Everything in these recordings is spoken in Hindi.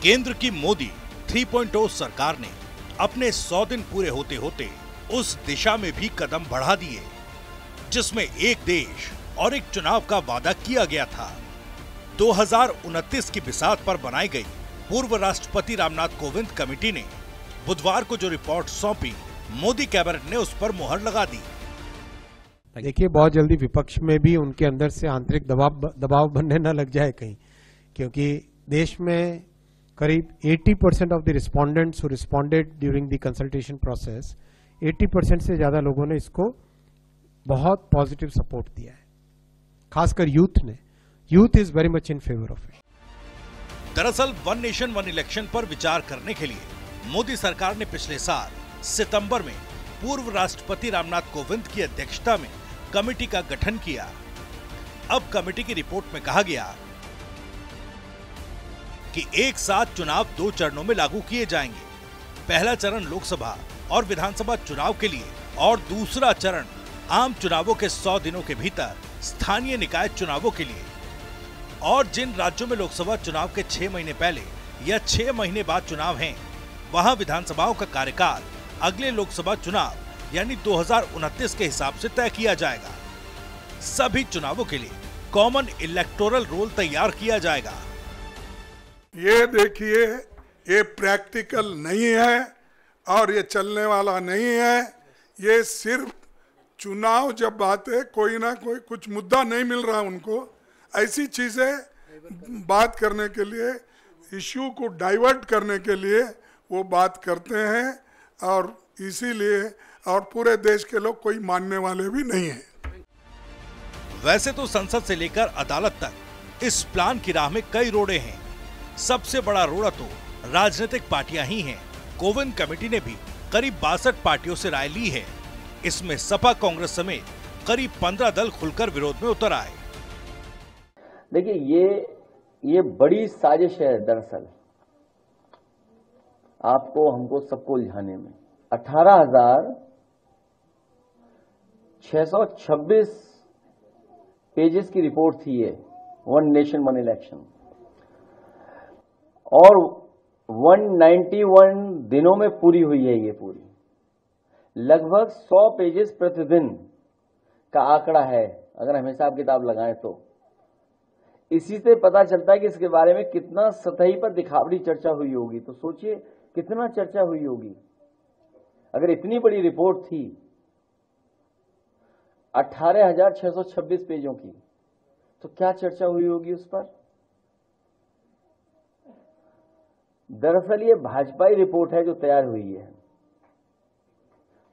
केंद्र की मोदी 3.0 सरकार ने अपने 100 दिन पूरे होते होते उस दिशा में भी कदम बढ़ा दिए जिसमें एक देश और एक चुनाव का वादा किया गया था। 2029 की बिसात पर बनाई गई पूर्व राष्ट्रपति रामनाथ कोविंद कमेटी ने बुधवार को जो रिपोर्ट सौंपी, मोदी कैबिनेट ने उस पर मुहर लगा दी। देखिए, बहुत जल्दी विपक्ष में भी उनके अंदर से आंतरिक दबाव बनने न लग जाए कहीं, क्योंकि देश में करीब 80% of the respondents who responded during the consultation process, 80% से ज्यादा लोगों ने इसको बहुत पॉजिटिव सपोर्ट दिया है, खासकर यूथ ने। Youth is very much in favour of it. दरअसल वन नेशन वन इलेक्शन पर विचार करने के लिए मोदी सरकार ने पिछले साल सितंबर में पूर्व राष्ट्रपति रामनाथ कोविंद की अध्यक्षता में कमेटी का गठन किया। अब कमेटी की रिपोर्ट में कहा गया कि एक साथ चुनाव 2 चरणों में लागू किए जाएंगे। पहला चरण लोकसभा और विधानसभा चुनाव के लिए और दूसरा चरण आम चुनावों के 100 दिनों के भीतर स्थानीय निकाय चुनावों के लिए। और जिन राज्यों में लोकसभा चुनाव के 6 महीने पहले या 6 महीने बाद चुनाव हैं, वहां विधानसभाओं का कार्यकाल अगले लोकसभा चुनाव यानी 2029 के हिसाब से तय किया जाएगा। सभी चुनावों के लिए कॉमन इलेक्टोरल रोल तैयार किया जाएगा। ये देखिए, ये प्रैक्टिकल नहीं है और ये चलने वाला नहीं है। ये सिर्फ चुनाव जब आते कोई ना कोई कुछ मुद्दा नहीं मिल रहा उनको, ऐसी चीजें बात करने के लिए, इश्यू को डाइवर्ट करने के लिए वो बात करते हैं, और इसीलिए और पूरे देश के लोग कोई मानने वाले भी नहीं हैं। वैसे तो संसद से लेकर अदालत तक इस प्लान की राह में कई रोड़े हैं। सबसे बड़ा रोड़ा तो राजनीतिक पार्टियां ही हैं। कोविंद कमेटी ने भी करीब 62 पार्टियों से राय ली है। इसमें सपा, कांग्रेस समेत करीब 15 दल खुलकर विरोध में उतर आए। देखिए, ये बड़ी साजिश है दरअसल, आपको हमको सबको उलझाने में। 18,626 पेजेस की रिपोर्ट थी ये, वन नेशन वन इलेक्शन, और 191 दिनों में पूरी हुई है। ये पूरी लगभग 100 पेजेस प्रतिदिन का आंकड़ा है, अगर हम हिसाब किताब लगाएं तो। इसी से पता चलता है कि इसके बारे में कितना सतही पर दिखावटी चर्चा हुई होगी। तो सोचिए कितना चर्चा हुई होगी। अगर इतनी बड़ी रिपोर्ट थी 18,626 पेजों की, तो क्या चर्चा हुई होगी उस पर। दरअसल ये भाजपाई रिपोर्ट है जो तैयार हुई है।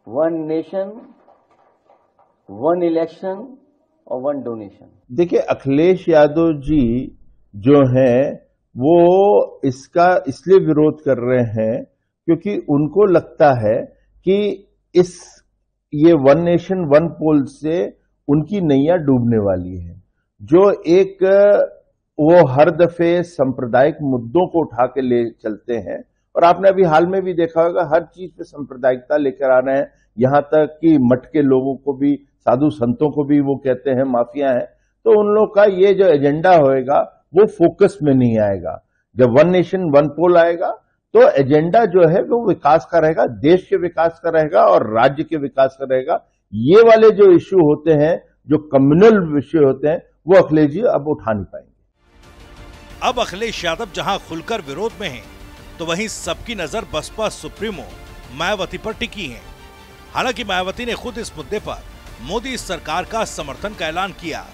वन नेशन वन इलेक्शन और वन डोनेशन। देखिए, अखिलेश यादव जी जो हैं वो इसका इसलिए विरोध कर रहे हैं क्योंकि उनको लगता है कि ये वन नेशन वन पोल से उनकी नैया डूबने वाली है। जो एक वो हर दफे सांप्रदायिक मुद्दों को उठा के ले चलते हैं, और आपने अभी हाल में भी देखा होगा हर चीज पे सांप्रदायिकता लेकर आ रहे हैं। यहां तक कि मठ के लोगों को भी, साधु संतों को भी वो कहते हैं माफिया हैं। तो उन लोग का ये जो एजेंडा होएगा वो फोकस में नहीं आएगा। जब वन नेशन वन पोल आएगा तो एजेंडा जो है वो विकास का रहेगा, देश के विकास का रहेगा और राज्य के विकास का रहेगा। ये वाले जो इश्यू होते हैं, जो कम्युनल विषय होते हैं, वो अखिलेश जी अब उठा नहीं पाएंगे। अब अखिलेश यादव जहां खुलकर विरोध में हैं, तो वहीं सबकी नजर बसपा सुप्रीमो मायावती पर टिकी है। हालांकि मायावती ने खुद इस मुद्दे पर मोदी सरकार का समर्थन का ऐलान किया।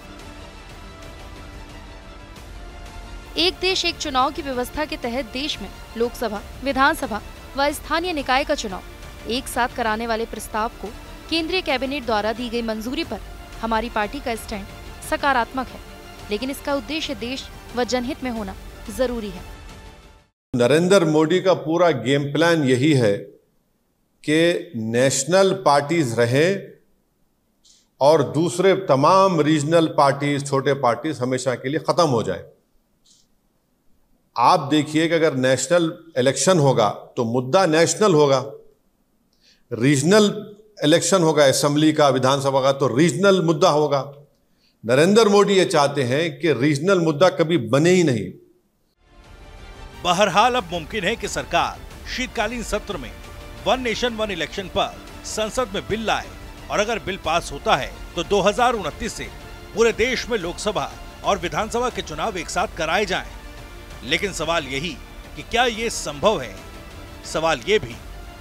एक देश एक चुनाव की व्यवस्था के तहत देश में लोकसभा, विधानसभा व स्थानीय निकाय का चुनाव एक साथ कराने वाले प्रस्ताव को केंद्रीय कैबिनेट द्वारा दी गई मंजूरी पर हमारी पार्टी का स्टैंड सकारात्मक है, लेकिन इसका उद्देश्य देश व जनहित में होना जरूरी है। नरेंद्र मोदी का पूरा गेम प्लान यही है कि नेशनल पार्टीज रहे और दूसरे तमाम रीजनल पार्टीज, छोटे पार्टीज हमेशा के लिए खत्म हो जाए। आप देखिए कि अगर नेशनल इलेक्शन होगा तो मुद्दा नेशनल होगा, रीजनल इलेक्शन होगा असेंबली का, विधानसभा का, तो रीजनल मुद्दा होगा। नरेंद्र मोदी ये चाहते हैं कि रीजनल मुद्दा कभी बने ही नहीं। बहरहाल अब मुमकिन है कि सरकार शीतकालीन सत्र में वन नेशन वन इलेक्शन पर संसद में बिल लाए और अगर बिल पास होता है तो 2029 से पूरे देश में लोकसभा और विधानसभा के चुनाव एक साथ कराए जाएं। लेकिन सवाल यही कि क्या ये संभव है? सवाल ये भी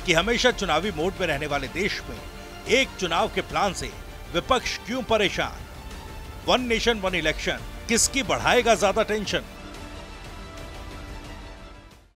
कि हमेशा चुनावी मोड में रहने वाले देश में एक चुनाव के प्लान से विपक्ष क्यों परेशान? वन नेशन वन इलेक्शन किसकी बढ़ाएगा ज्यादा टेंशन?